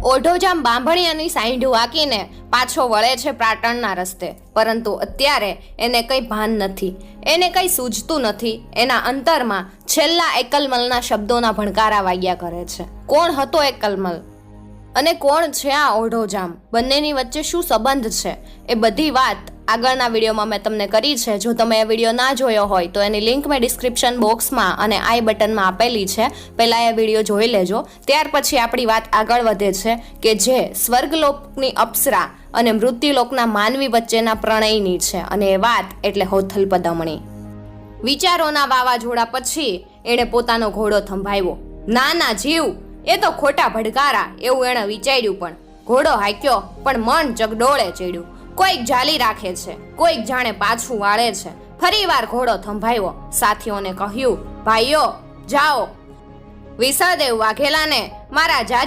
ઓઢોજામ બાંભણિયાની સાઈઢું હાંકીને પાછો વળે છે પાટણના રસ્તે, પરંતુ અત્યારે એને કંઈ ભાન નથી, એને કંઈ સૂઝતું નથી. એના અંતરમાં છેલ્લા એકલમલના શબ્દોના ભણકારા વાગ્યા કરે છે. કોણ હતો એકલમલ અને કોણ છે આ ઓઢોજામ? બંનેની વચ્ચે શું સંબંધ છે? એ બધી વાત આગળના વિડીયોમાં મેં તમને કરી છે. જો તમે એ વિડીયો ના જોયો હોય તો એની લિંક મેં ડિસ્ક્રિપ્શન બોક્સમાં અને આઈ બટનમાં આપેલી છે. પહેલાં એ વિડીયો જોઈ લેજો. ત્યાર પછી આપણી વાત આગળ વધે છે કે જે સ્વર્ગલોકની અપ્સરા અને મૃત્યુલોકના માનવી વચ્ચેના પ્રણયની છે, અને એ વાત એટલે હોથલ પદમણી. વિચારોના વાવાઝોડા પછી એણે પોતાનો ઘોડો થંભાવ્યો. ના જીવ, એ તો ખોટા ભડકારા એવું એણે વિચાર્યું, પણ ઘોડો હાંક્યો પણ મન ચગડોળે ચડ્યું. કોઈક જાલી રાખે છે, કોઈક જાણે પાછું વાળે છે. ફરીવાર ઘોડો થંભાવ્યો. સાથીઓને કહ્યું, ભાઈઓ જાઓ, વિસળદેવ વાઘેલાને મારા જાજા